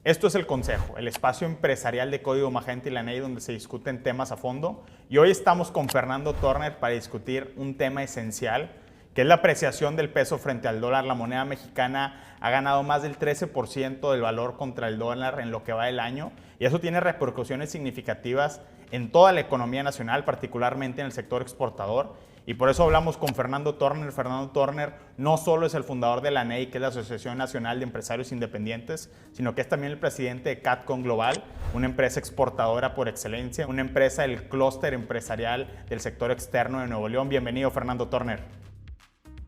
Esto es El Consejo, el espacio empresarial de Código Magenta y la NEI donde se discuten temas a fondo. Y hoy estamos con Fernando Torner para discutir un tema esencial, que es la apreciación del peso frente al dólar. La moneda mexicana ha ganado más del 13% del valor contra el dólar en lo que va del año, y eso tiene repercusiones significativas en toda la economía nacional, particularmente en el sector exportador. Y por eso hablamos con Fernando Torner. Fernando Torner no solo es el fundador de la NEI, que es la Asociación Nacional de Empresarios Independientes, sino que es también el presidente de Catcon Global, una empresa exportadora por excelencia, una empresa del clúster empresarial del sector externo de Nuevo León. Bienvenido, Fernando Torner.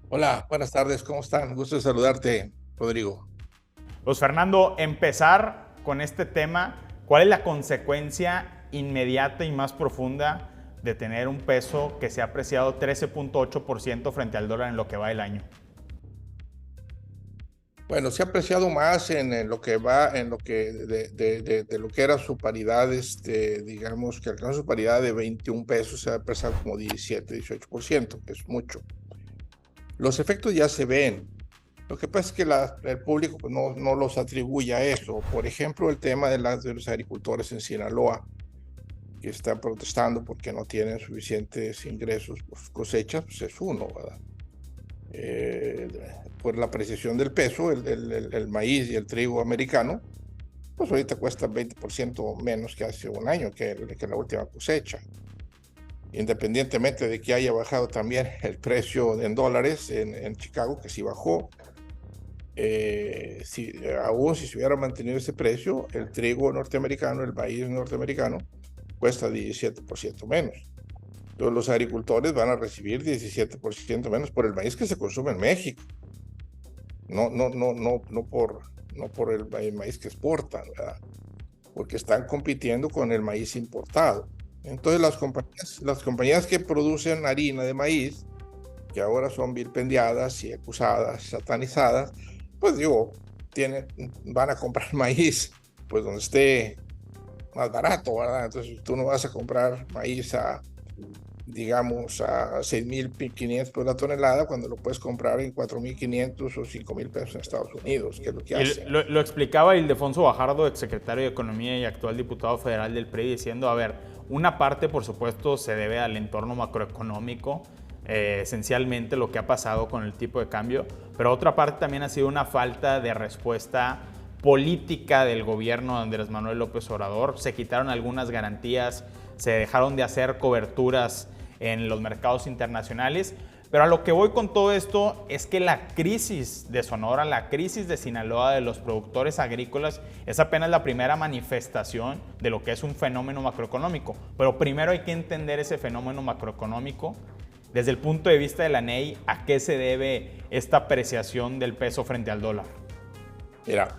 Hola, buenas tardes, ¿cómo están? Gusto de saludarte, Rodrigo. Pues Fernando, empezar con este tema, ¿cuál es la consecuencia inmediata y más profunda de tener un peso que se ha apreciado 13.8% frente al dólar en lo que va del año? Bueno, se ha apreciado más en lo que va, en lo que de lo que era su paridad, digamos que alcanzó su paridad de 21 pesos, se ha apreciado como 17, 18%, que es mucho. Los efectos ya se ven. Lo que pasa es que el público pues, no los atribuye a eso. Por ejemplo, el tema de los agricultores en Sinaloa, que están protestando porque no tienen suficientes ingresos por sus cosechas, pues es uno, ¿verdad? Por la apreciación del peso, el maíz y el trigo americano, pues ahorita cuesta 20% menos que hace un año, que la última cosecha. Independientemente de que haya bajado también el precio en dólares en Chicago, que sí bajó, aún si se hubiera mantenido ese precio, el trigo norteamericano, el maíz norteamericano, cuesta 17% menos. Entonces los agricultores van a recibir 17% menos por el maíz que se consume en México. No por el maíz que exportan, ¿verdad? Porque están compitiendo con el maíz importado. Entonces las compañías que producen harina de maíz, que ahora son vilipendiadas y acusadas, satanizadas, pues digo, van a comprar maíz pues donde esté más barato, ¿verdad? Entonces tú no vas a comprar maíz digamos, a 6,500 por la tonelada cuando lo puedes comprar en 4,500 o 5,000 pesos en Estados Unidos, que es lo que hace. Lo explicaba Ildefonso Bajardo, exsecretario de Economía y actual diputado federal del PRI, diciendo, a ver, una parte, por supuesto, se debe al entorno macroeconómico, esencialmente lo que ha pasado con el tipo de cambio, pero otra parte también ha sido una falta de respuesta política del gobierno de Andrés Manuel López Obrador. Se quitaron algunas garantías, se dejaron de hacer coberturas en los mercados internacionales. Pero a lo que voy con todo esto es que la crisis de Sonora, la crisis de Sinaloa, de los productores agrícolas, es apenas la primera manifestación de lo que es un fenómeno macroeconómico. Pero primero hay que entender ese fenómeno macroeconómico desde el punto de vista de la NEI. ¿A qué se debe esta apreciación del peso frente al dólar? Mira,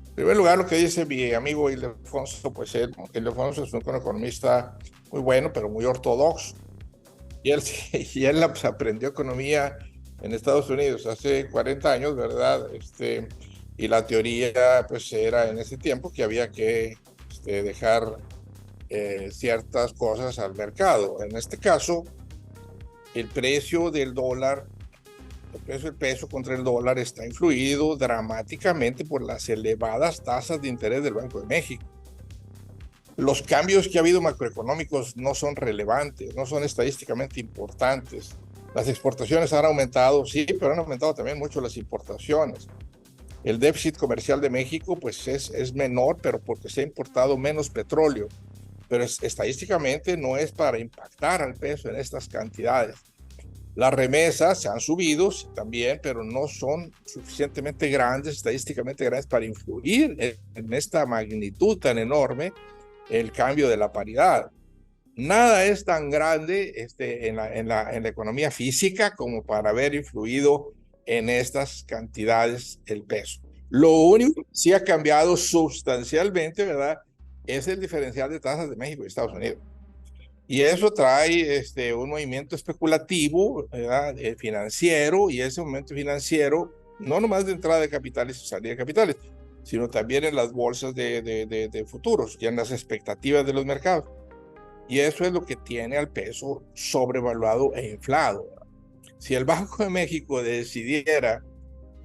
en primer lugar, lo que dice mi amigo Ildefonso, pues Ildefonso es un economista muy bueno, pero muy ortodoxo. Y él pues, aprendió economía en Estados Unidos hace 40 años, ¿verdad? Y la teoría, pues, era en ese tiempo que había que dejar ciertas cosas al mercado. En este caso, el precio del dólar, el precio del peso contra el dólar está influido dramáticamente por las elevadas tasas de interés del Banco de México. Los cambios que ha habido macroeconómicos no son relevantes, no son estadísticamente importantes. Las exportaciones han aumentado, sí, pero han aumentado también mucho las importaciones. El déficit comercial de México pues es menor, pero porque se ha importado menos petróleo. Pero estadísticamente no es para impactar al peso en estas cantidades. Las remesas se han subido también, pero no son suficientemente grandes, estadísticamente grandes, para influir en esta magnitud tan enorme el cambio de la paridad. Nada es tan grande en la economía física como para haber influido en estas cantidades el peso. Lo único que sí ha cambiado sustancialmente, ¿verdad?, es el diferencial de tasas de México y Estados Unidos. Y eso trae un movimiento especulativo, ¿verdad?, financiero, y ese movimiento financiero, no nomás de entrada de capitales y salida de capitales, sino también en las bolsas de futuros y en las expectativas de los mercados. Y eso es lo que tiene al peso sobrevaluado e inflado. Si el Banco de México decidiera,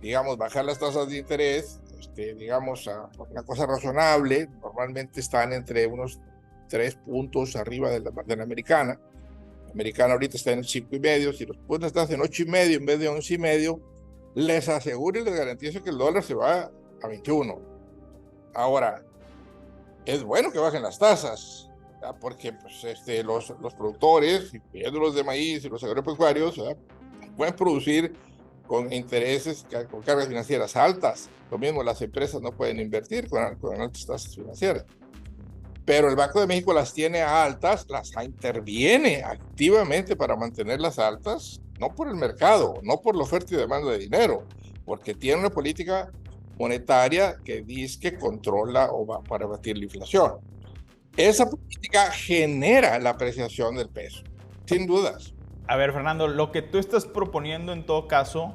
digamos, bajar las tasas de interés, digamos, a una cosa razonable. Normalmente están entre unos 3 puntos arriba de la americana. La americana ahorita está en 5.5. Si los puntos están en 8.5 en vez de 11.5, les aseguro y les garantizo que el dólar se va a 21. Ahora, es bueno que bajen las tasas, ¿verdad? Porque pues, los productores, incluyendo los de maíz y los agropecuarios, ¿verdad?, pueden producir con intereses, con cargas financieras altas. Lo mismo, las empresas no pueden invertir con altas tasas financieras. Pero el Banco de México las tiene altas, las interviene activamente para mantenerlas altas, no por el mercado, no por la oferta y demanda de dinero, porque tiene una política monetaria que dice que controla o va para batir la inflación. Esa política genera la apreciación del peso, sin dudas. A ver, Fernando, lo que tú estás proponiendo en todo caso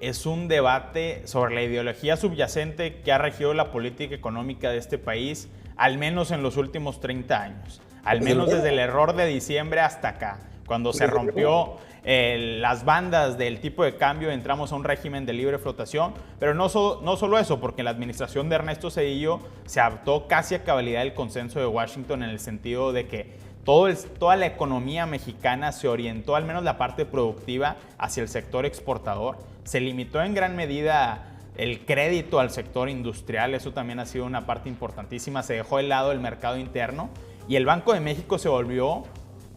es un debate sobre la ideología subyacente que ha regido la política económica de este país, al menos en los últimos 30 años, al menos desde el error de diciembre hasta acá, cuando se rompió las bandas del tipo de cambio, entramos a un régimen de libre flotación, pero no solo eso, porque la administración de Ernesto Zedillo se adoptó casi a cabalidad el consenso de Washington en el sentido de que toda la economía mexicana se orientó, al menos la parte productiva, hacia el sector exportador. Se limitó en gran medida el crédito al sector industrial, eso también ha sido una parte importantísima. Se dejó de lado el mercado interno y el Banco de México se volvió,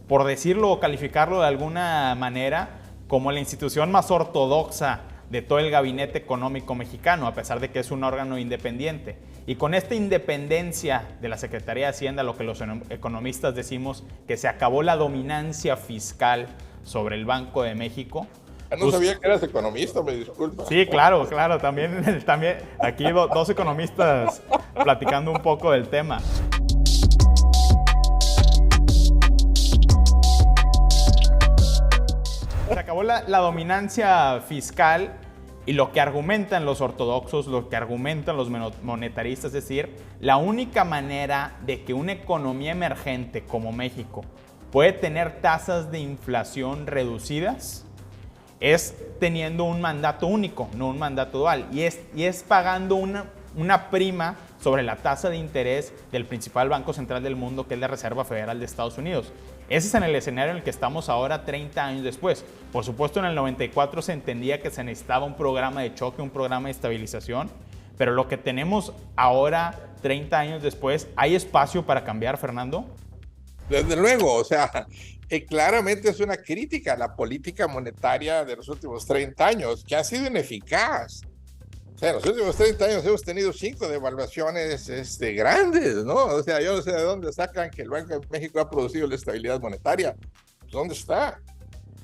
por decirlo o calificarlo de alguna manera, como la institución más ortodoxa de todo el gabinete económico mexicano, a pesar de que es un órgano independiente. Y con esta independencia de la Secretaría de Hacienda, lo que los economistas decimos que se acabó la dominancia fiscal sobre el Banco de México. No sabía que eras economista, me disculpa. Sí, claro, también aquí dos economistas platicando un poco del tema. Se acabó la dominancia fiscal y lo que argumentan los ortodoxos, lo que argumentan los monetaristas, es decir, la única manera de que una economía emergente como México puede tener tasas de inflación reducidas es teniendo un mandato único, no un mandato dual, y es pagando una prima sobre la tasa de interés del principal banco central del mundo, que es la Reserva Federal de Estados Unidos. Ese es en el escenario en el que estamos ahora 30 años después. Por supuesto, en el 94 se entendía que se necesitaba un programa de choque, un programa de estabilización, pero lo que tenemos ahora, 30 años después, ¿hay espacio para cambiar, Fernando? Desde luego, o sea, claramente es una crítica a la política monetaria de los últimos 30 años, que ha sido ineficaz. O sea, en los últimos 30 años hemos tenido 5 devaluaciones grandes, ¿no? O sea, yo no sé de dónde sacan que el Banco de México ha producido la estabilidad monetaria. ¿Dónde está?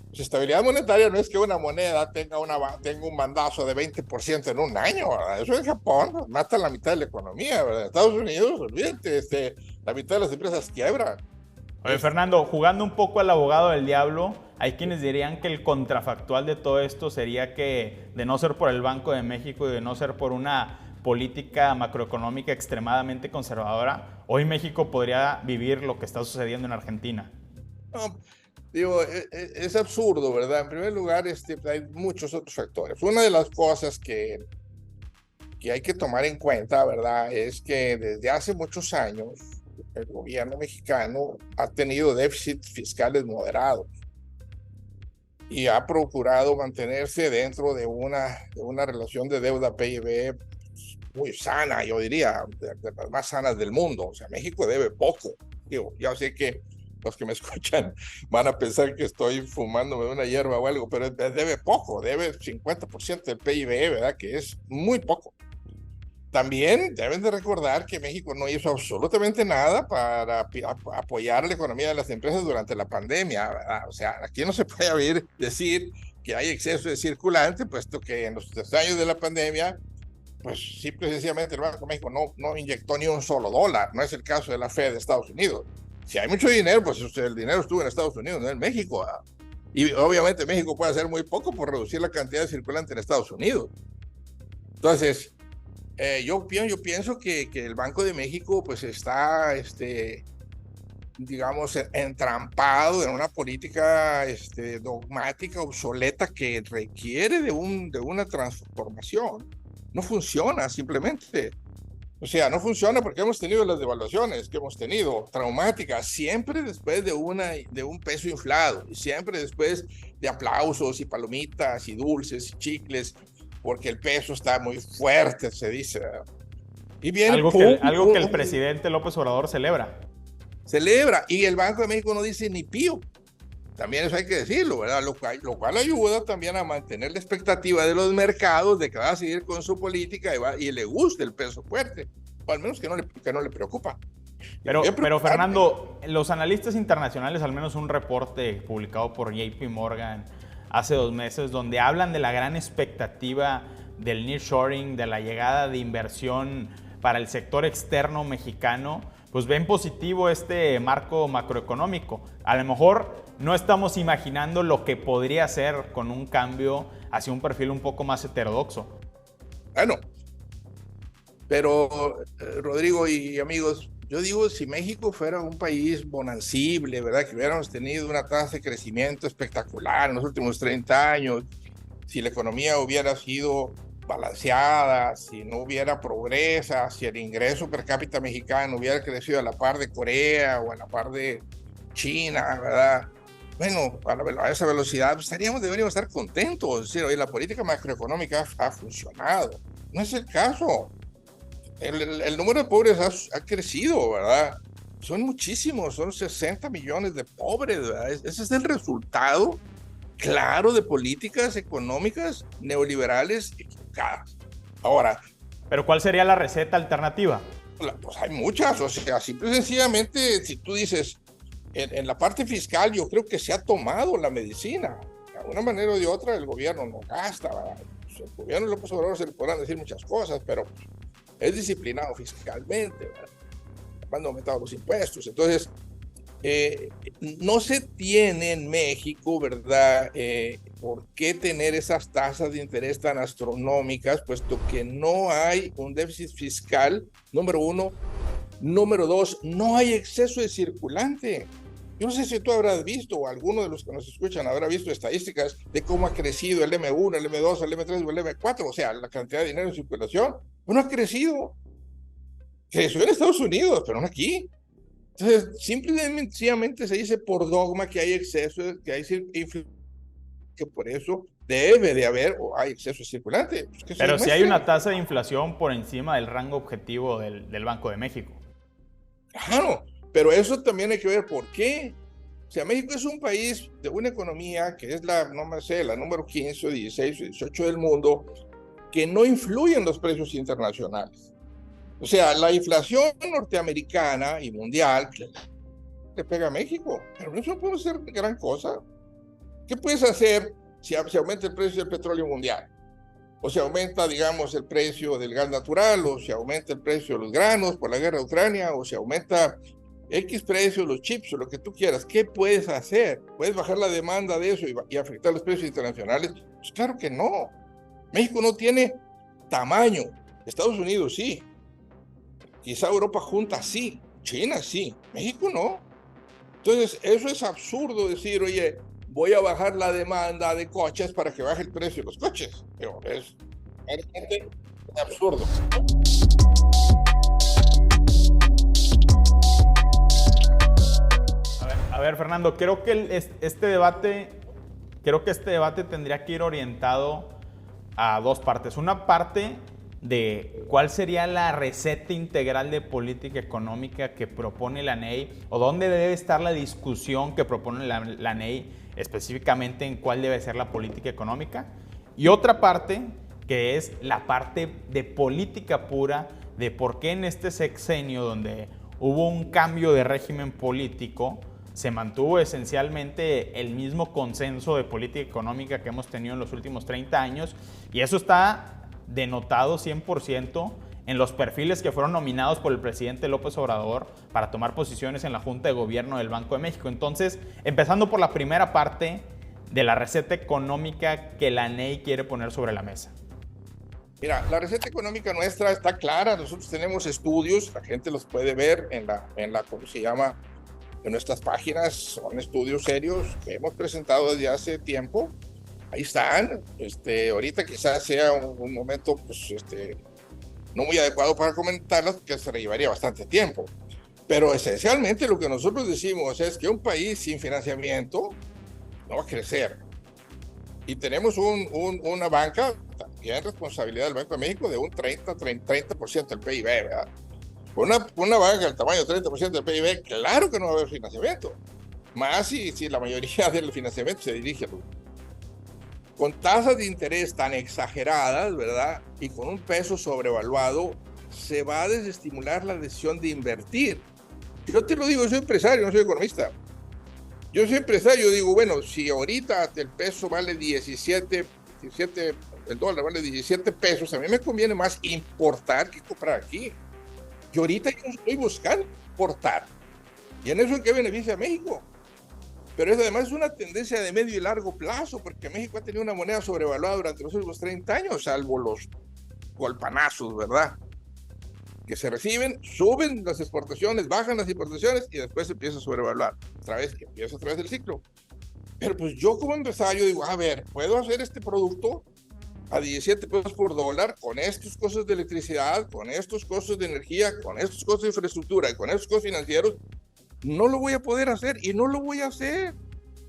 Pues estabilidad monetaria no es que una moneda tenga un mandazo de 20% en un año, ¿verdad? Eso en Japón mata la mitad de la economía, ¿verdad? En Estados Unidos, olvídate, la mitad de las empresas quiebran. Oye, Fernando, jugando un poco al abogado del diablo, hay quienes dirían que el contrafactual de todo esto sería que, de no ser por el Banco de México y de no ser por una política macroeconómica extremadamente conservadora, hoy México podría vivir lo que está sucediendo en Argentina. No, digo, es absurdo, ¿verdad? En primer lugar, hay muchos otros factores. Una de las cosas que hay que tomar en cuenta, ¿verdad?, es que desde hace muchos años el gobierno mexicano ha tenido déficits fiscales moderados y ha procurado mantenerse dentro de una relación de deuda PIB muy sana, yo diría, de las más sanas del mundo. O sea, México debe poco. Digo, ya sé que los que me escuchan van a pensar que estoy fumándome una hierba o algo, pero debe poco, debe 50% del PIB, ¿verdad?, que es muy poco. También deben de recordar que México no hizo absolutamente nada para apoyar la economía de las empresas durante la pandemia, ¿verdad? O sea, aquí no se puede oír decir que hay exceso de circulante, puesto que en los 3 años de la pandemia, pues simple y sencillamente el Banco de México no inyectó ni un solo dólar. No es el caso de la Fed de Estados Unidos. Si hay mucho dinero, pues el dinero estuvo en Estados Unidos, no en México, ¿verdad? Y obviamente México puede hacer muy poco por reducir la cantidad de circulante en Estados Unidos. Entonces, yo pienso que el Banco de México pues está, digamos, entrampado en una política dogmática, obsoleta, que requiere de una transformación. no funciona simplemente. O sea, no funciona porque hemos tenido las devaluaciones que hemos tenido, traumáticas, siempre después de un peso inflado, y siempre después de aplausos y palomitas y dulces y chicles, porque el peso está muy fuerte, se dice. Y viene algo que el presidente López Obrador celebra. Celebra, y el Banco de México no dice ni pío. También eso hay que decirlo, ¿verdad? Lo cual ayuda también a mantener la expectativa de los mercados de que va a seguir con su política y le guste el peso fuerte, o al menos que no le preocupa. Pero Fernando, los analistas internacionales, al menos un reporte publicado por JP Morgan hace 2 meses, donde hablan de la gran expectativa del nearshoring, de la llegada de inversión para el sector externo mexicano, pues ven positivo este marco macroeconómico. A lo mejor no estamos imaginando lo que podría ser con un cambio hacia un perfil un poco más heterodoxo. Bueno, pero Rodrigo y amigos, yo digo, si México fuera un país bonancible, ¿verdad? Que hubiéramos tenido una tasa de crecimiento espectacular en los últimos 30 años, si la economía hubiera sido balanceada, si no hubiera pobreza, si el ingreso per cápita mexicano hubiera crecido a la par de Corea o a la par de China, ¿verdad? Bueno, a esa velocidad pues, deberíamos estar contentos. Es decir, oye, la política macroeconómica ha funcionado. No es el caso. El número de pobres ha crecido, ¿verdad? Son muchísimos, son 60 millones de pobres, ¿verdad? Ese es el resultado claro de políticas económicas neoliberales equivocadas. Ahora, ¿pero cuál sería la receta alternativa? Pues hay muchas, o sea, simple y sencillamente, si tú dices, en la parte fiscal yo creo que se ha tomado la medicina. De una manera o de otra el gobierno no gasta, ¿verdad? Pues el gobierno de López Obrador se le podrán decir muchas cosas, pero es disciplinado fiscalmente, ¿verdad? Cuando ha aumentado los impuestos. Entonces, no se tiene en México, ¿verdad? ¿Por qué tener esas tasas de interés tan astronómicas? Puesto que no hay un déficit fiscal, número uno. Número dos, no hay exceso de circulante. Yo no sé si tú habrás visto, o alguno de los que nos escuchan habrá visto estadísticas de cómo ha crecido el M1, el M2, el M3 o el M4, o sea, la cantidad de dinero en circulación. No ha crecido. Creció en Estados Unidos, pero no aquí. Entonces, simplemente se dice por dogma que hay exceso, que hay que por eso debe de haber o hay exceso de circulante. Pues pero si hay una tasa de inflación por encima del rango objetivo del Banco de México. Claro, pero eso también hay que ver por qué. O sea, México es un país de una economía que es la número 15, 16 o 18 del mundo, que no influye en los precios internacionales. O sea, la inflación norteamericana y mundial le pega a México, pero eso no puede ser gran cosa. ¿Qué puedes hacer si aumenta el precio del petróleo mundial? O se aumenta, digamos, el precio del gas natural, o se aumenta el precio de los granos por la guerra de Ucrania, o se aumenta X precio, los chips, o lo que tú quieras. ¿Qué puedes hacer? ¿Puedes bajar la demanda de eso y afectar los precios internacionales? Pues claro que no. México no tiene tamaño. Estados Unidos sí. Quizá Europa junta sí. China sí. México no. Entonces, eso es absurdo decir, oye, voy a bajar la demanda de coches para que baje el precio de los coches. Pero es absurdo. A ver, Fernando, creo que este debate tendría que ir orientado a 2 partes. Una parte de cuál sería la receta integral de política económica que propone la NEI, o dónde debe estar la discusión que propone la NEI, específicamente en cuál debe ser la política económica. Y otra parte que es la parte de política pura, de por qué en este sexenio donde hubo un cambio de régimen político, se mantuvo esencialmente el mismo consenso de política económica que hemos tenido en los últimos 30 años, y eso está denotado 100% en los perfiles que fueron nominados por el presidente López Obrador para tomar posiciones en la Junta de Gobierno del Banco de México. Entonces, empezando por la primera parte de la receta económica que la NEI quiere poner sobre la mesa. Mira, la receta económica nuestra está clara. Nosotros tenemos estudios, la gente los puede ver en ¿cómo se llama? En nuestras páginas. Son estudios serios que hemos presentado desde hace tiempo. ahí están. Ahorita quizás sea un momento, pues, no muy adecuado para comentarlas, porque se llevaría bastante tiempo. Pero esencialmente lo que nosotros decimos es que un país sin financiamiento no va a crecer. Y tenemos una banca, también responsabilidad del Banco de México, de un 30% del PIB, ¿verdad? Una banca del tamaño del 30% del PIB, claro que no va a haber financiamiento. Más si la mayoría del financiamiento se dirige con tasas de interés tan exageradas, ¿verdad? Y con un peso sobrevaluado, se va a desestimular la decisión de invertir. Yo te lo digo, yo soy empresario, no soy economista. Yo soy empresario, digo, bueno, si ahorita el peso vale 17, el dólar vale 17 pesos, a mí me conviene más importar que comprar aquí. Y ahorita yo estoy buscando importar. ¿Y en eso en qué beneficia a México? Pero eso además es una tendencia de medio y largo plazo, porque México ha tenido una moneda sobrevaluada durante los últimos 30 años, salvo los golpanazos, ¿verdad? Que se reciben, suben las exportaciones, bajan las importaciones y después se empieza a sobrevaluar. Empieza a través del ciclo. Pero pues yo como empresario digo, a ver, ¿puedo hacer este producto a 17 pesos por dólar con estos costos de electricidad, con estos costos de energía, con estos costos de infraestructura y con estos costos financieros? No lo voy a poder hacer y no lo voy a hacer.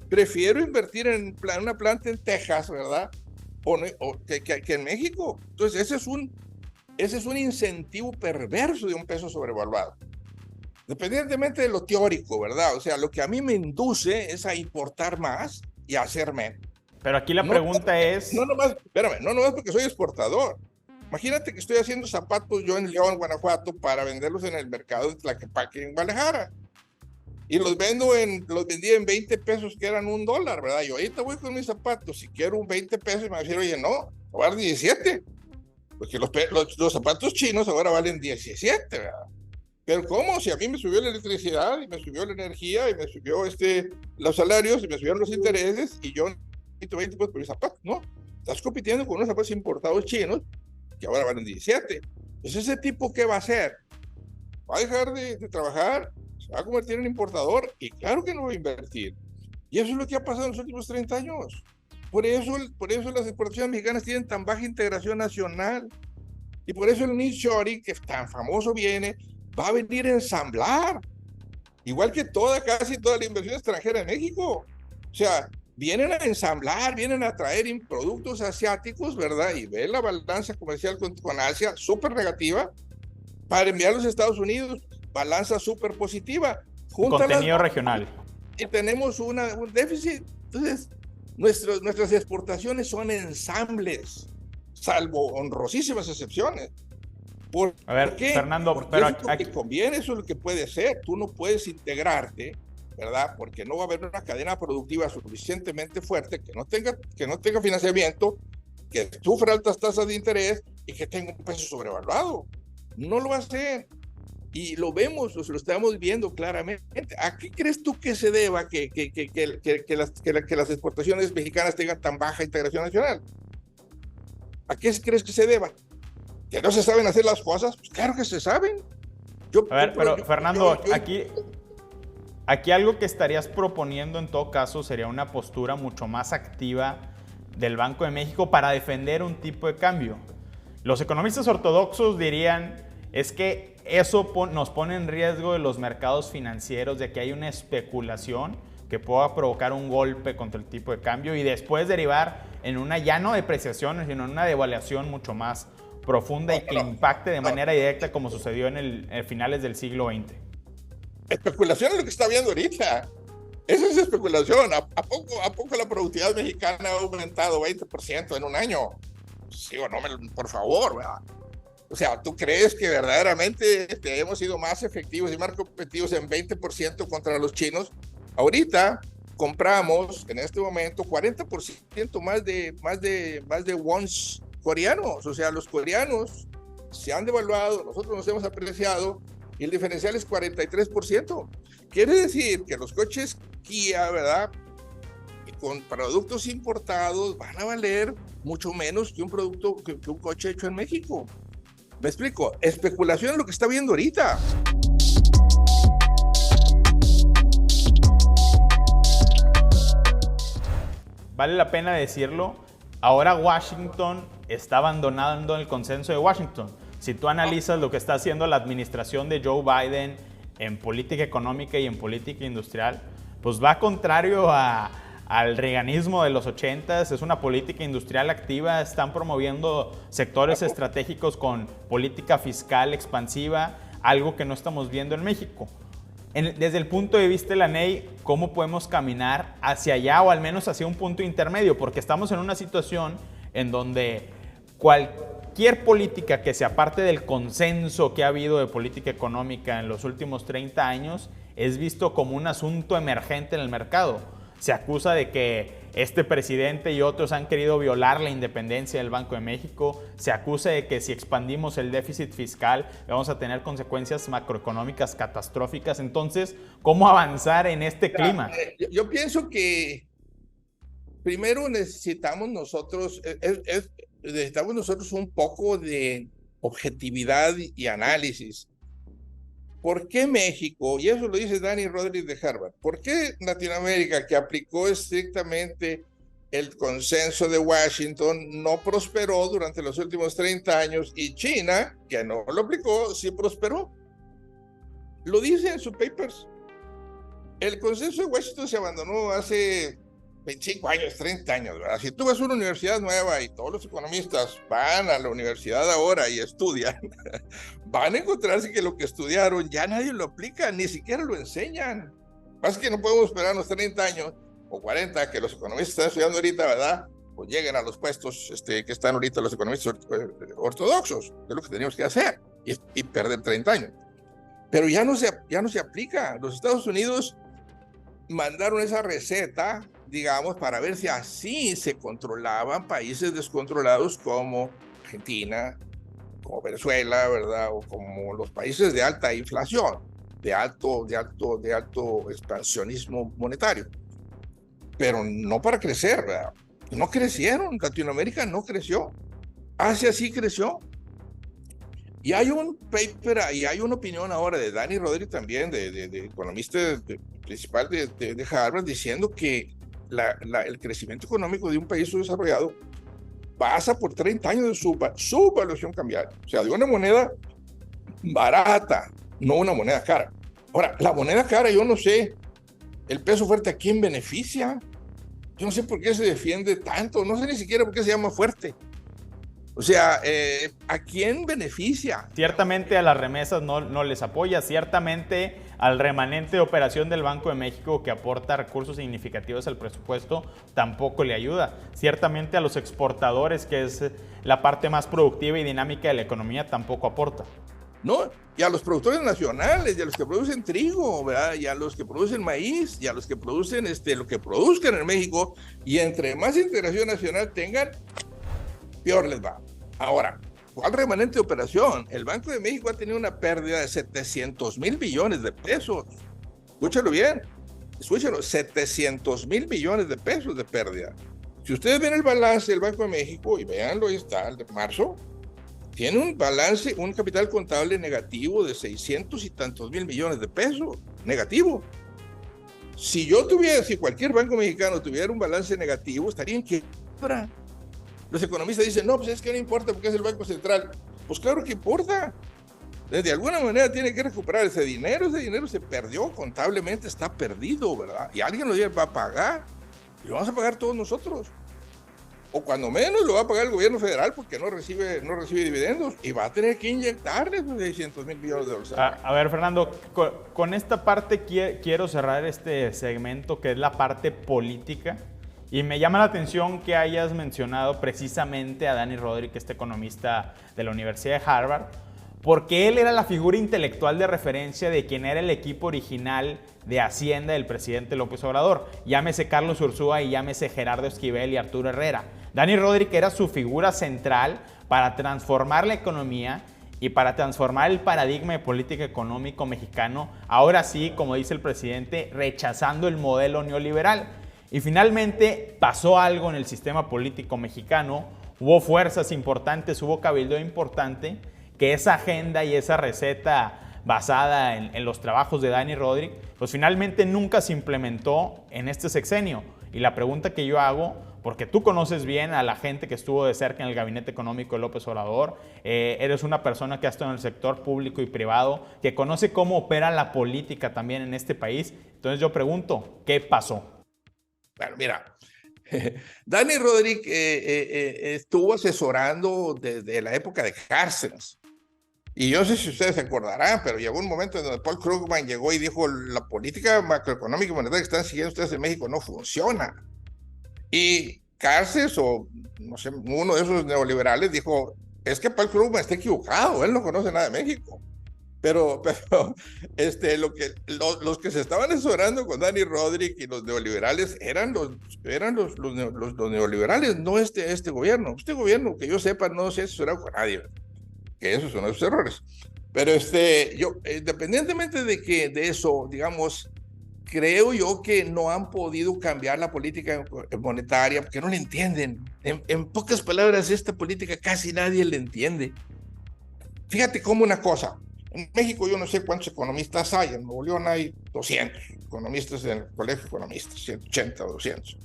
Prefiero invertir en una planta en Texas, ¿verdad? Que en México. Entonces ese es un incentivo perverso de un peso sobrevaluado. Independientemente de lo teórico, ¿verdad? O sea, lo que a mí me induce es a importar más y a hacer menos. Pero aquí la pregunta es... No nomás porque soy exportador. Imagínate que estoy haciendo zapatos yo en León, Guanajuato, para venderlos en el mercado de Tlaquepaque, en Guadalajara. Y los vendía en 20 pesos, que eran $1, ¿verdad? Y ahorita voy con mis zapatos, si quiero un 20 pesos, me va a decir, oye, no, va a dar 17. Porque los zapatos chinos ahora valen 17, ¿verdad? Pero ¿cómo? Si a mí me subió la electricidad, y me subió la energía, y me subió los salarios, y me subieron los intereses, y yo necesito 20 pesos por mis zapatos, ¿no? Estás compitiendo con unos zapatos importados chinos, que ahora valen 17. Entonces, ¿ese tipo qué va a hacer? ¿Va a dejar de trabajar? ¿Se va a convertir en importador? Y claro que no va a invertir. Y eso es lo que ha pasado en los últimos 30 años. Por eso las exportaciones mexicanas tienen tan baja integración nacional. Y por eso el nearshoring, que tan famoso viene, va a venir a ensamblar. Igual que casi toda la inversión extranjera en México. O sea, vienen a ensamblar, vienen a traer productos asiáticos, ¿verdad? Y ven la balanza comercial con Asia súper negativa para enviarlos a Estados Unidos, balanza súper positiva. Contenido regional. Y tenemos un déficit. Entonces, nuestras exportaciones son ensambles, salvo honrosísimas excepciones. A ver, ¿qué? Fernando, porque pero eso es lo que conviene, eso es lo que puede ser. Tú no puedes integrarte, ¿verdad? Porque no va a haber una cadena productiva suficientemente fuerte que no tenga financiamiento, que sufra altas tasas de interés y que tenga un peso sobrevaluado. No lo va a hacer. Y lo vemos, lo estamos viendo claramente. ¿A qué crees tú que se deba que las exportaciones mexicanas tengan tan baja integración nacional? ¿A qué crees que se deba? ¿Que no se saben hacer las cosas? Pues claro que se saben. Fernando, aquí algo que estarías proponiendo en todo caso sería una postura mucho más activa del Banco de México para defender un tipo de cambio. Los economistas ortodoxos dirían es que eso nos pone en riesgo de los mercados financieros, de que hay una especulación que pueda provocar un golpe contra el tipo de cambio y después derivar en una ya no depreciación, sino en una devaluación mucho más profunda y que impacte de manera directa como sucedió en finales del siglo XX. Especulación es lo que está viendo ahorita. Esa es especulación. ¿A poco la productividad mexicana ha aumentado 20% en un año? Sí o no, por favor, ¿verdad? O sea, ¿tú crees que verdaderamente hemos sido más efectivos y más competitivos en 20% contra los chinos? Ahorita compramos en este momento 40% más de wons coreanos. O sea, los coreanos se han devaluado, nosotros nos hemos apreciado y el diferencial es 43%. Quiere decir que los coches Kia, ¿verdad? Y con productos importados van a valer mucho menos que un coche hecho en México. ¿Me explico? Especulación es lo que está viendo ahorita. vale la pena decirlo, ahora Washington está abandonando el consenso de Washington. Si tú analizas lo que está haciendo la administración de Joe Biden en política económica y en política industrial, pues va contrario al reaganismo de los 80s, es una política industrial activa, están promoviendo sectores estratégicos con política fiscal expansiva, algo que no estamos viendo en México. Desde el punto de vista de la NEI, ¿cómo podemos caminar hacia allá o al menos hacia un punto intermedio? Porque estamos en una situación en donde cualquier política que se aparte del consenso que ha habido de política económica en los últimos 30 años es visto como un asunto emergente en el mercado. Se acusa de que este presidente y otros han querido violar la independencia del Banco de México. Se acusa de que si expandimos el déficit fiscal vamos a tener consecuencias macroeconómicas catastróficas. Entonces, ¿cómo avanzar en este clima? Yo pienso que primero necesitamos nosotros un poco de objetividad y análisis. ¿Por qué México, y eso lo dice Dani Rodríguez de Harvard, por qué Latinoamérica, que aplicó estrictamente el consenso de Washington, no prosperó durante los últimos 30 años, y China, que no lo aplicó, sí prosperó? Lo dice en sus papers. El consenso de Washington se abandonó hace 25 años, 30 años, ¿verdad? Si tú vas a una universidad nueva y todos los economistas van a la universidad ahora y estudian, van a encontrarse que lo que estudiaron ya nadie lo aplica, ni siquiera lo enseñan. Pasa que no podemos esperar unos 30 años o 40 que los economistas están estudiando ahorita, ¿verdad? Pues lleguen a los puestos que están ahorita los economistas ortodoxos, que es lo que tenemos que hacer, y perder 30 años. Pero ya no se aplica. Los Estados Unidos mandaron esa receta, digamos, para ver si así se controlaban países descontrolados como Argentina, como Venezuela, ¿verdad? O como los países de alta inflación, de alto expansionismo monetario. Pero no para crecer, ¿verdad? No crecieron. Latinoamérica no creció. Asia sí creció. Y hay un paper, y hay una opinión ahora de Dani Rodríguez también, de economista principal de Harvard, diciendo que el crecimiento económico de un país subdesarrollado pasa por 30 años de su valuación cambiaria. O sea, de una moneda barata, no una moneda cara. Ahora, la moneda cara, yo no sé, el peso fuerte, ¿a quién beneficia? Yo no sé por qué se defiende tanto, no sé ni siquiera por qué se llama fuerte. O sea, ¿a quién beneficia? Ciertamente a las remesas no les apoya, ciertamente al remanente de operación del Banco de México que aporta recursos significativos al presupuesto tampoco le ayuda. Ciertamente a los exportadores, que es la parte más productiva y dinámica de la economía, tampoco aporta. No, y a los productores nacionales, y a los que producen trigo, ¿verdad? Y a los que producen maíz, y a los que producen lo que produzcan en México, y entre más integración nacional tengan, peor les va. Ahora, ¿cuál remanente de operación? El Banco de México ha tenido una pérdida de 700,000 billones de pesos. Escúchalo bien, escúchalo, 700,000 billones de pesos de pérdida. Si ustedes ven el balance del Banco de México, y véanlo, ahí está, el de marzo, tiene un balance, un capital contable negativo de 600 y tantos mil millones de pesos, negativo. Si cualquier banco mexicano tuviera un balance negativo, estaría en quiebra. Los economistas dicen, no, pues es que no importa porque es el Banco Central. Pues claro que importa. De alguna manera tiene que recuperar ese dinero se perdió contablemente, está perdido, ¿verdad? Y alguien lo va a pagar, y lo vamos a pagar todos nosotros. O cuando menos lo va a pagar el gobierno federal porque no recibe dividendos, y va a tener que inyectarle esos 600,000 millones de dólares. A ver, Fernando, con esta parte quiero cerrar este segmento, que es la parte política. Y me llama la atención que hayas mencionado precisamente a Dani Rodríguez, este economista de la Universidad de Harvard, porque él era la figura intelectual de referencia de quien era el equipo original de Hacienda del presidente López Obrador. Llámese Carlos Ursúa y llámese Gerardo Esquivel y Arturo Herrera. Dani Rodríguez era su figura central para transformar la economía y para transformar el paradigma de política económico mexicano, ahora sí, como dice el presidente, rechazando el modelo neoliberal. Y finalmente pasó algo en el sistema político mexicano, hubo fuerzas importantes, hubo cabildo importante, que esa agenda y esa receta basada en los trabajos de Dani Rodríguez, pues finalmente nunca se implementó en este sexenio. Y la pregunta que yo hago, porque tú conoces bien a la gente que estuvo de cerca en el gabinete económico de López Obrador, eres una persona que ha estado en el sector público y privado, que conoce cómo opera la política también en este país. Entonces yo pregunto, ¿qué pasó? Bueno, mira, Dani Rodríguez estuvo asesorando desde la época de Cárceles. Y yo no sé si ustedes se acordarán, pero llegó un momento en donde Paul Krugman llegó y dijo, la política macroeconómica y monetaria que están siguiendo ustedes en México no funciona. Y Cárceles, o no sé, uno de esos neoliberales dijo, es que Paul Krugman está equivocado, él no conoce nada de México. Pero los que se estaban asesorando con Dani Rodríguez y los neoliberales eran los neoliberales, no este gobierno. Este gobierno, que yo sepa, no se ha asesorado con nadie, que esos son los errores. Pero yo, independientemente de eso, digamos, creo yo que no han podido cambiar la política monetaria porque no la entienden. En pocas palabras, esta política casi nadie la entiende. Fíjate cómo una cosa. En México yo no sé cuántos economistas hay, en Nuevo León hay 200 economistas en el colegio de economistas, 180 o 200.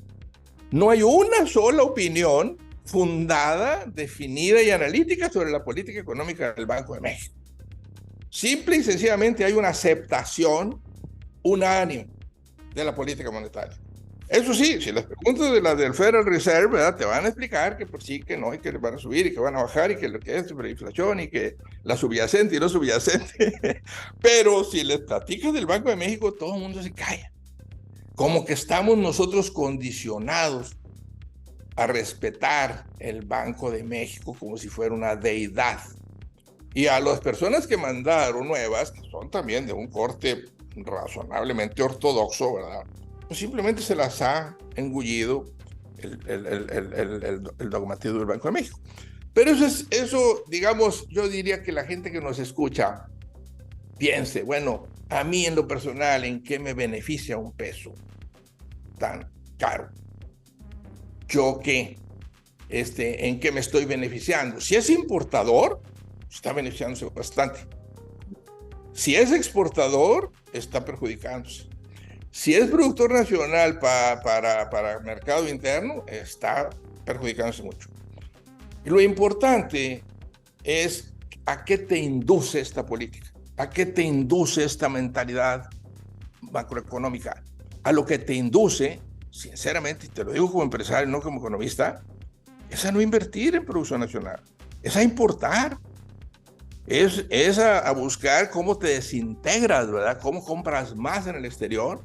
No hay una sola opinión fundada, definida y analítica sobre la política económica del Banco de México. Simple y sencillamente hay una aceptación unánime de la política monetaria. Eso sí, si les preguntas de la del Federal Reserve, ¿verdad? Te van a explicar que por sí, que no, y que van a subir y que van a bajar y que lo que es inflación y que la subyacente y no subyacente. Pero si les platicas del Banco de México, todo el mundo se calla. Como que estamos nosotros condicionados a respetar el Banco de México como si fuera una deidad. Y a las personas que mandaron nuevas, que son también de un corte razonablemente ortodoxo, ¿verdad? Pues simplemente se las ha engullido el dogmatismo del Banco de México. Pero eso, digamos, yo diría que la gente que nos escucha piense, bueno, a mí en lo personal, ¿en qué me beneficia un peso tan caro? ¿Yo qué? ¿En qué me estoy beneficiando? Si es importador, está beneficiándose bastante. Si es exportador, está perjudicándose. Si es productor nacional para mercado interno, está perjudicándose mucho. Y lo importante es a qué te induce esta política, a qué te induce esta mentalidad macroeconómica. A lo que te induce, sinceramente, y te lo digo como empresario, no como economista, es a no invertir en producción nacional, es a importar. Es a buscar cómo te desintegras, ¿verdad? Cómo compras más en el exterior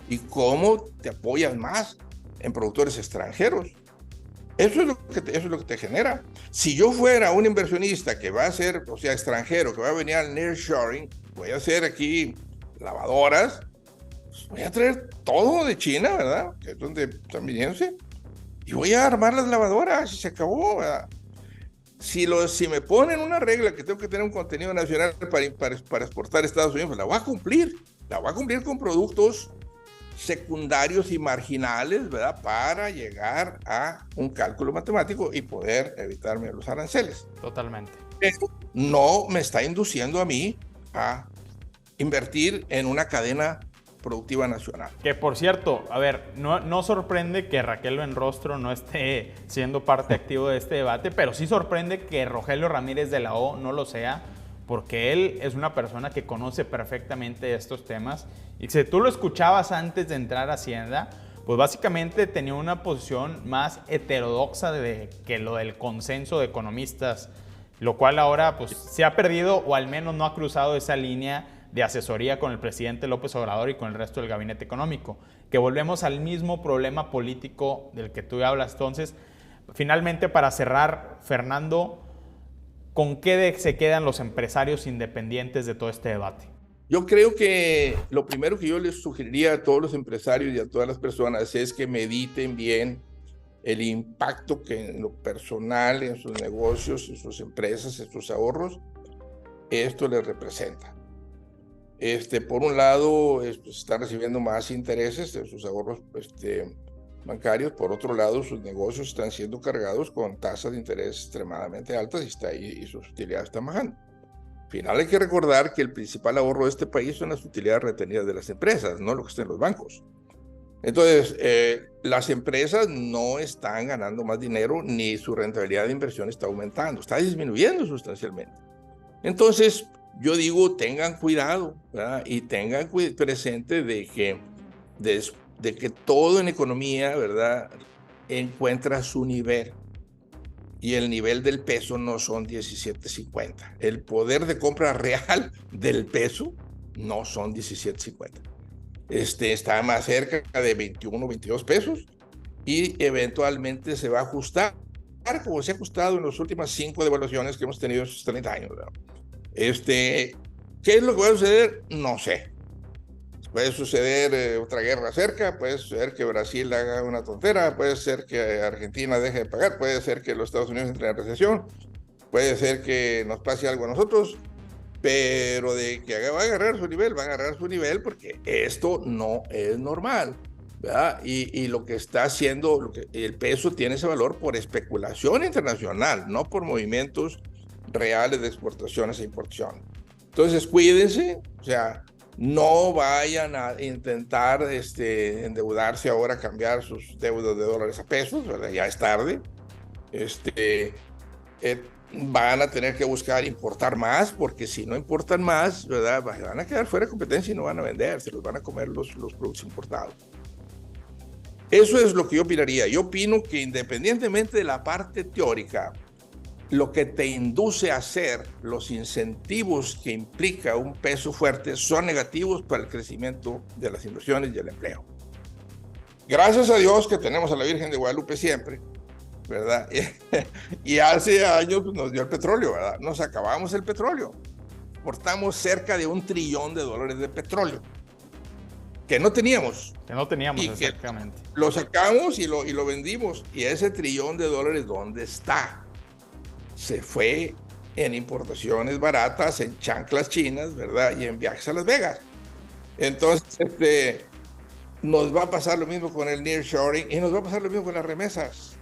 y cómo te apoyas más en productores extranjeros. Eso es lo que te genera. Si yo fuera un inversionista que va a ser, o sea, extranjero, que va a venir al nearshoring, voy a hacer aquí lavadoras, pues voy a traer todo de China, ¿verdad? Que es donde están viniéndose, y voy a armar las lavadoras y se acabó, ¿verdad? Si me ponen una regla que tengo que tener un contenido nacional para exportar a Estados Unidos, pues la voy a cumplir. La voy a cumplir con productos secundarios y marginales, ¿verdad? Para llegar a un cálculo matemático y poder evitarme los aranceles. Totalmente. Esto no me está induciendo a mí a invertir en una cadena productiva nacional. Que por cierto, a ver, no sorprende que Raquel Buenrostro no esté siendo parte activa de este debate, pero sí sorprende que Rogelio Ramírez de la O no lo sea, porque él es una persona que conoce perfectamente estos temas. Y si tú lo escuchabas antes de entrar a Hacienda, pues básicamente tenía una posición más heterodoxa que lo del consenso de economistas, lo cual ahora pues se ha perdido o al menos no ha cruzado esa línea de asesoría con el presidente López Obrador y con el resto del gabinete económico, que volvemos al mismo problema político del que tú hablas. Entonces, finalmente, para cerrar, Fernando, ¿con qué se quedan los empresarios independientes de todo este debate? Yo creo que lo primero que yo les sugeriría a todos los empresarios y a todas las personas es que mediten bien el impacto que en lo personal, en sus negocios, en sus empresas, en sus ahorros, esto les representa. Por un lado, pues, están recibiendo más intereses de sus ahorros bancarios. Por otro lado, sus negocios están siendo cargados con tasas de interés extremadamente altas y sus utilidades están bajando. Al final hay que recordar que el principal ahorro de este país son las utilidades retenidas de las empresas, no lo que está en los bancos. Entonces, las empresas no están ganando más dinero ni su rentabilidad de inversión está aumentando, está disminuyendo sustancialmente. Entonces, yo digo, tengan cuidado, ¿verdad? Y tengan presente de que todo en economía, ¿verdad? Encuentra su nivel. Y el nivel del peso no son 17.50. El poder de compra real del peso no son 17.50. Está más cerca de 21, 22 pesos y eventualmente se va a ajustar como se ha ajustado en las últimas 5 devaluaciones que hemos tenido en estos 30 años, ¿verdad? ¿Qué es lo que va a suceder? No sé. Puede suceder otra guerra cerca, puede suceder que Brasil haga una tontera, puede ser que Argentina deje de pagar, puede ser que los Estados Unidos entren en recesión, puede ser que nos pase algo a nosotros, pero de que va a agarrar su nivel, va a agarrar su nivel porque esto no es normal, ¿verdad? Y lo que está haciendo, el peso tiene ese valor por especulación internacional, no por movimientos reales de exportaciones e importaciones. Entonces, cuídense, o sea, no vayan a intentar endeudarse ahora, cambiar sus deudas de dólares a pesos, ¿verdad? Ya es tarde. Van a tener que buscar importar más, porque si no importan más, ¿verdad? Van a quedar fuera de competencia y no van a vender, se los van a comer los productos importados. Eso es lo que yo opinaría. Yo opino que independientemente de la parte teórica, lo que te induce a hacer, los incentivos que implica un peso fuerte son negativos para el crecimiento de las inversiones y el empleo. Gracias a Dios que tenemos a la Virgen de Guadalupe siempre, ¿verdad? Y hace años nos dio el petróleo, ¿verdad? Nos acabamos el petróleo. Exportamos cerca de $1 trillón de petróleo que no teníamos. Que no teníamos, exactamente. Lo sacamos y lo vendimos. Y ese $1 trillón, ¿dónde está? Se fue en importaciones baratas, en chanclas chinas, ¿verdad? Y en viajes a Las Vegas. Entonces, nos va a pasar lo mismo con el nearshoring y nos va a pasar lo mismo con las remesas.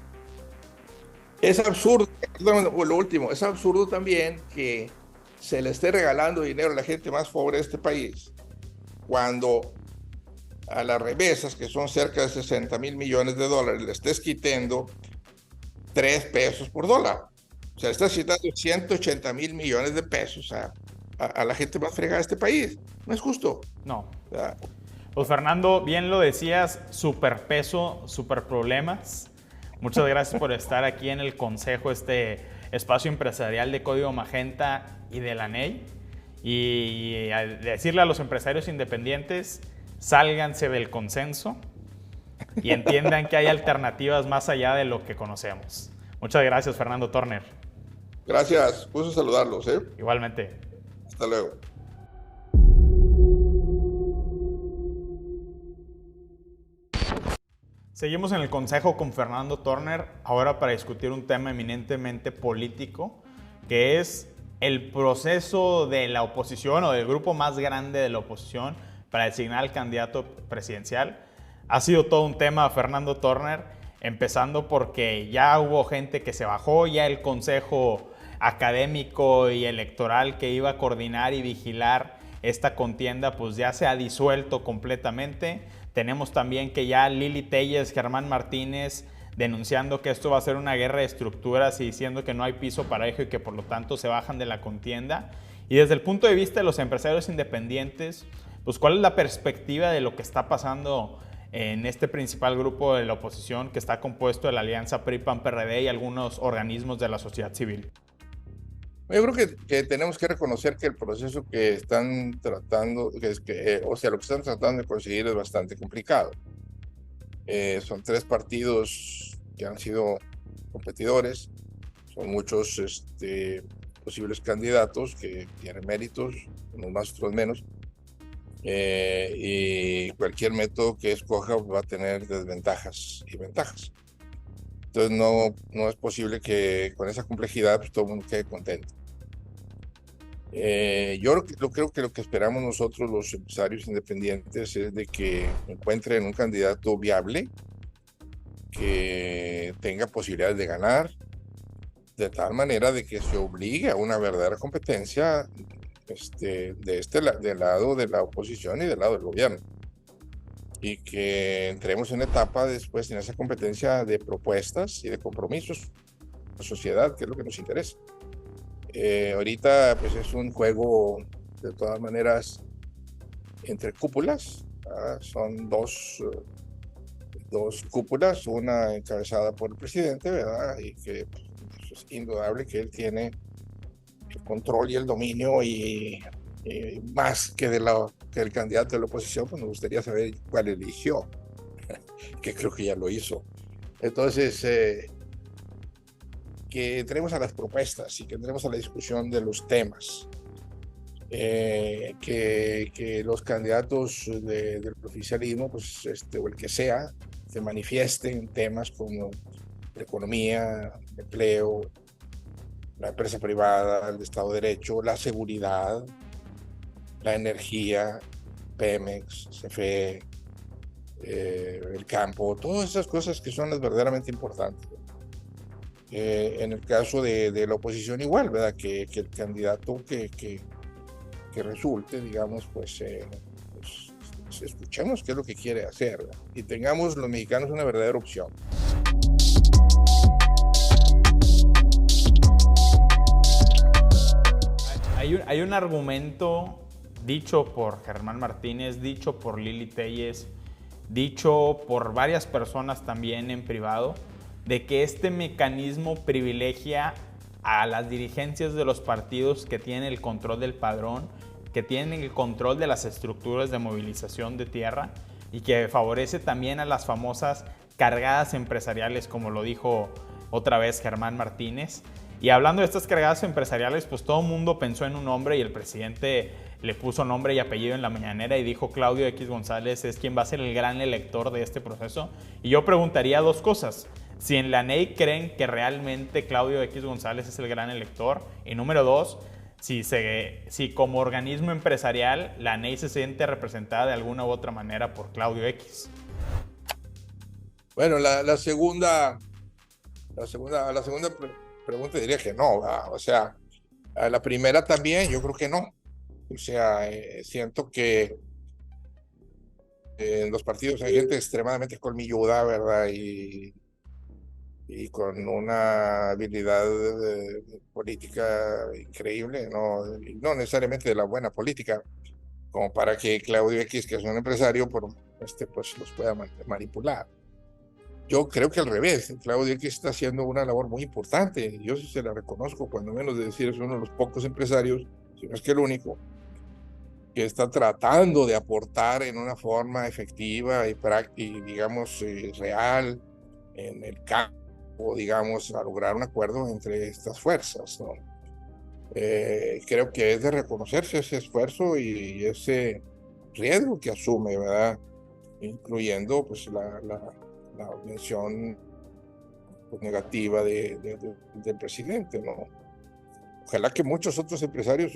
Es absurdo, lo último, es absurdo también que se le esté regalando dinero a la gente más pobre de este país, cuando a las remesas, que son cerca de $60,000 millones, le estés quitando 3 pesos por dólar. O sea, estás quitando $180,000 millones a la gente más fregada de este país. No es justo. No. Pues Fernando, bien lo decías, superpeso, super problemas. Muchas gracias por estar aquí en el Consejo, este espacio empresarial de Código Magenta y de la NEI. Y decirle a los empresarios independientes, sálganse del consenso y entiendan que hay alternativas más allá de lo que conocemos. Muchas gracias, Fernando Torner. Gracias, gusto saludarlos. Igualmente. Hasta luego. Seguimos en el Consejo con Fernando Torner, ahora para discutir un tema eminentemente político, que es el proceso de la oposición o del grupo más grande de la oposición para designar al candidato presidencial. Ha sido todo un tema, Fernando Torner, empezando porque ya hubo gente que se bajó, ya el Consejo académico y electoral que iba a coordinar y vigilar esta contienda pues ya se ha disuelto completamente. Tenemos también que ya Lili Téllez, Germán Martínez denunciando que esto va a ser una guerra de estructuras y diciendo que no hay piso parejo y que por lo tanto se bajan de la contienda. Y desde el punto de vista de los empresarios independientes, pues ¿cuál es la perspectiva de lo que está pasando en este principal grupo de la oposición que está compuesto de la alianza PRI-PAN-PRD y algunos organismos de la sociedad civil? Yo creo que tenemos que reconocer que el proceso que están tratando, lo que están tratando de conseguir es bastante complicado. Son 3 partidos que han sido competidores, son muchos posibles candidatos que tienen méritos, unos más, otros menos, y cualquier método que escoja va a tener desventajas y ventajas. Entonces no es posible que con esa complejidad pues, todo el mundo quede contento. Yo creo que lo que esperamos nosotros los empresarios independientes es de que encuentren un candidato viable que tenga posibilidades de ganar, de tal manera de que se obligue a una verdadera competencia del lado de la oposición y del lado del gobierno. y que entremos en una etapa después en esa competencia de propuestas y de compromisos con la sociedad, que es lo que nos interesa. Ahorita pues es un juego de todas maneras entre cúpulas, ¿verdad? Son dos cúpulas, una encabezada por el presidente, ¿verdad? Y que pues, es indudable que él tiene el control y el dominio y más que, que el candidato de la oposición, pues me gustaría saber cuál eligió, que creo que ya lo hizo. Entonces, que entremos a las propuestas y que entremos a la discusión de los temas. Que los candidatos del oficialismo, pues, o el que sea, se manifiesten en temas como la economía, el empleo, la empresa privada, el Estado de Derecho, la seguridad, la energía, Pemex, CFE, el campo, todas esas cosas que son las verdaderamente importantes. En el caso de la oposición igual, ¿verdad? Que el candidato que resulte, digamos, pues escuchemos qué es lo que quiere hacer, ¿verdad? Y tengamos los mexicanos una verdadera opción. Hay un argumento dicho por Germán Martínez, dicho por Lili Telles, dicho por varias personas también en privado, de que este mecanismo privilegia a las dirigencias de los partidos que tienen el control del padrón, que tienen el control de las estructuras de movilización de tierra y que favorece también a las famosas cargadas empresariales, como lo dijo otra vez Germán Martínez. Y hablando de estas cargadas empresariales, pues todo el mundo pensó en un nombre y el presidente le puso nombre y apellido en la mañanera y dijo Claudio X González es quien va a ser el gran elector de este proceso. Y yo preguntaría dos cosas. Si en la NEI creen que realmente Claudio X González es el gran elector. Y número dos, si como organismo empresarial la NEI se siente representada de alguna u otra manera por Claudio X. Bueno, la segunda pregunta diría que no, ¿verdad? O sea, a la primera también yo creo que no. O sea, siento que en los partidos hay gente extremadamente colmilluda, ¿verdad? Y con una habilidad política increíble, no necesariamente de la buena política, como para que Claudio X, que es un empresario, pues los pueda manipular. Yo creo que al revés, Claudio X está haciendo una labor muy importante, yo sí se la reconozco, cuando menos de decir es uno de los pocos empresarios, si no es que el único, que está tratando de aportar en una forma efectiva y práctica, digamos, real en el campo, digamos, a lograr un acuerdo entre estas fuerzas, ¿no? Creo que es de reconocerse ese esfuerzo y ese riesgo que asume, ¿verdad? Incluyendo pues la mención pues, negativa del presidente, ¿no? Ojalá que muchos otros empresarios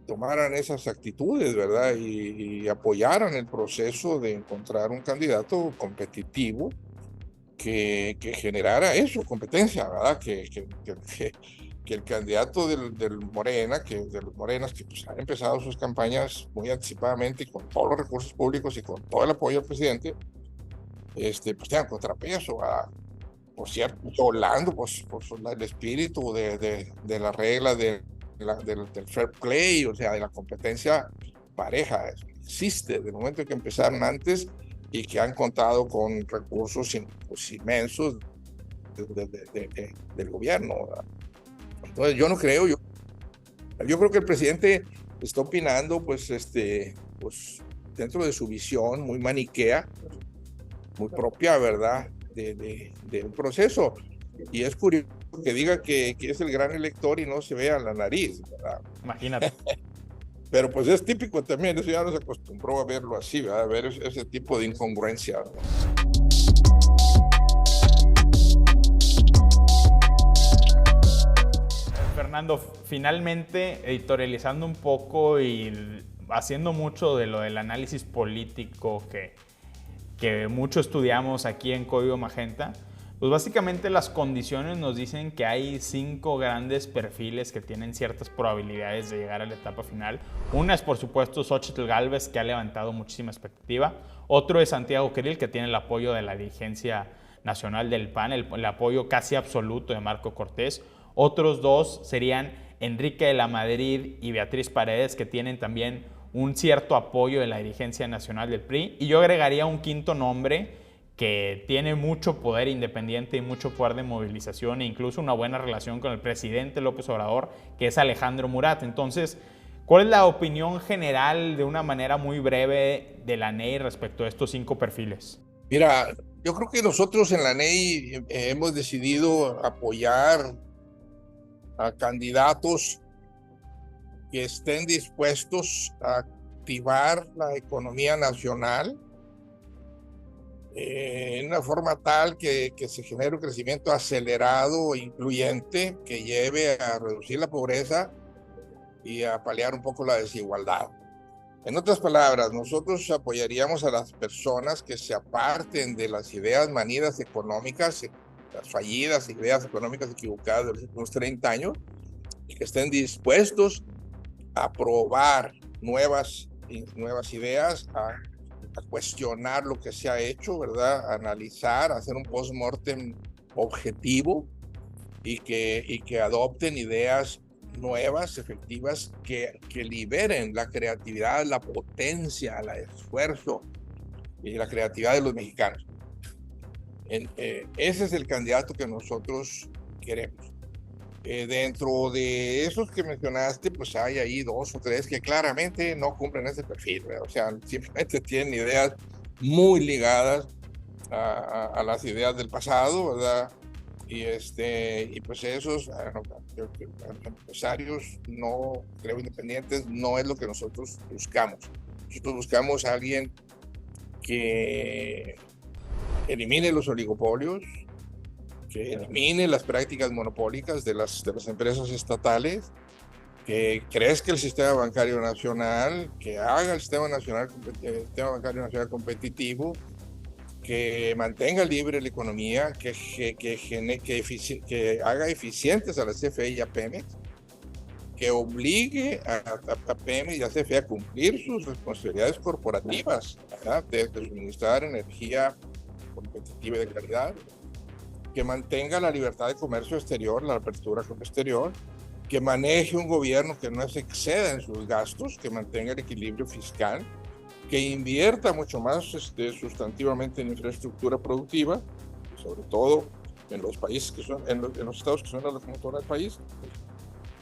tomaran esas actitudes, ¿verdad? Y apoyaran el proceso de encontrar un candidato competitivo que generara eso, competencia, ¿verdad? Que el candidato del Morena, de los Morenas, que pues, han empezado sus campañas muy anticipadamente y con todos los recursos públicos y con todo el apoyo del presidente, pues tengan contrapeso, ¿verdad? Por cierto, violando pues, el espíritu de la regla del fair play, o sea, de la competencia pareja. Eso existe desde el momento en que empezaron antes y que han contado con recursos pues, inmensos del gobierno, ¿verdad? Entonces yo no creo, yo creo que el presidente está opinando pues, pues dentro de su visión muy maniquea, muy propia, ¿verdad? De un proceso. Y es curioso que diga que es el gran elector y no se vea la nariz, ¿verdad? Imagínate. Pero pues es típico también, eso ya nos acostumbró a verlo así, ¿verdad? A ver ese tipo de incongruencia, ¿verdad? Fernando, finalmente editorializando un poco y haciendo mucho de lo del análisis político que mucho estudiamos aquí en Código Magenta, me Pues básicamente las condiciones nos dicen que hay 5 grandes perfiles que tienen ciertas probabilidades de llegar a la etapa final. Una es, por supuesto, Xóchitl Gálvez, que ha levantado muchísima expectativa. Otro es Santiago Krill, que tiene el apoyo de la dirigencia nacional del PAN, el apoyo casi absoluto de Marco Cortés. Otros 2 serían Enrique de la Madrid y Beatriz Paredes, que tienen también un cierto apoyo de la dirigencia nacional del PRI. Y yo agregaría un quinto nombre que tiene mucho poder independiente y mucho poder de movilización e incluso una buena relación con el presidente López Obrador, que es Alejandro Murat. Entonces, ¿cuál es la opinión general de una manera muy breve de la NEI respecto a estos 5 perfiles? Mira, yo creo que nosotros en la NEI hemos decidido apoyar a candidatos que estén dispuestos a activar la economía nacional en una forma tal que se genere un crecimiento acelerado e incluyente que lleve a reducir la pobreza y a paliar un poco la desigualdad. En otras palabras, nosotros apoyaríamos a las personas que se aparten de las ideas manidas económicas, las fallidas ideas económicas equivocadas de los últimos 30 años, y que estén dispuestos a probar nuevas ideas, a cuestionar lo que se ha hecho, ¿verdad? A analizar, a hacer un post-mortem objetivo y que adopten ideas nuevas, efectivas, que liberen la creatividad, la potencia, el esfuerzo y la creatividad de los mexicanos. Ese es el candidato que nosotros queremos. Dentro de esos que mencionaste, pues hay ahí 2 o 3 que claramente no cumplen ese perfil, ¿verdad? O sea, simplemente tienen ideas muy ligadas a las ideas del pasado, ¿verdad? Y pues esos empresarios no, creo, independientes, no es lo que nosotros buscamos. Nosotros buscamos a alguien que elimine los oligopolios, que elimine las prácticas monopólicas de las empresas estatales, que crezca el sistema bancario nacional, que haga el sistema bancario nacional competitivo, que mantenga libre la economía, que haga eficientes a la CFE y a Pemex, que obligue a Pemex y a CFE a cumplir sus responsabilidades corporativas, ¿verdad? De suministrar energía competitiva y de calidad, que mantenga la libertad de comercio exterior, la apertura con exterior, que maneje un gobierno que no se exceda en sus gastos, que mantenga el equilibrio fiscal, que invierta mucho más sustantivamente en infraestructura productiva, sobre todo en los países que son, en los estados que son la locomotora del país,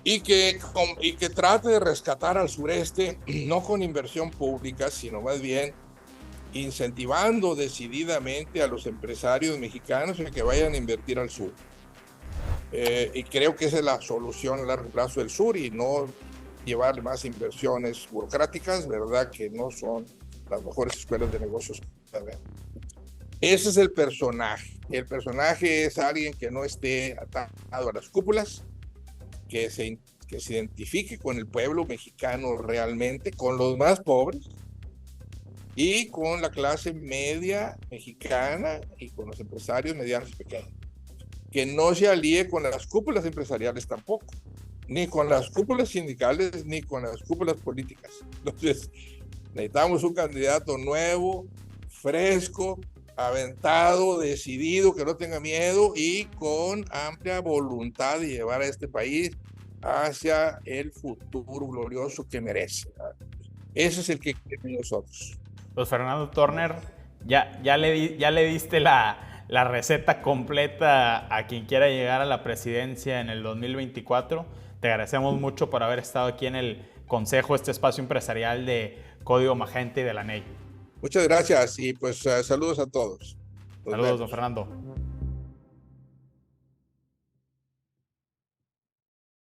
y que trate de rescatar al sureste, no con inversión pública, sino más bien incentivando decididamente a los empresarios mexicanos a que vayan a invertir al sur. Y creo que esa es la solución a largo plazo del sur y no llevar más inversiones burocráticas, ¿verdad? Que no son las mejores escuelas de negocios. Ese es el personaje. El personaje es alguien que no esté atado a las cúpulas, que se identifique con el pueblo mexicano realmente, con los más pobres, y con la clase media mexicana y con los empresarios medianos y pequeños. Que no se alíe con las cúpulas empresariales tampoco, ni con las cúpulas sindicales, ni con las cúpulas políticas. Entonces, necesitamos un candidato nuevo, fresco, aventado, decidido, que no tenga miedo y con amplia voluntad de llevar a este país hacia el futuro glorioso que merece. Ese es el que queremos nosotros. Pues Fernando Turner, ya le diste la receta completa a quien quiera llegar a la presidencia en el 2024. Te agradecemos mucho por haber estado aquí en el Consejo, este espacio empresarial de Código Magenta y de la NEI. Muchas gracias y pues saludos a todos. Saludos, don Fernando.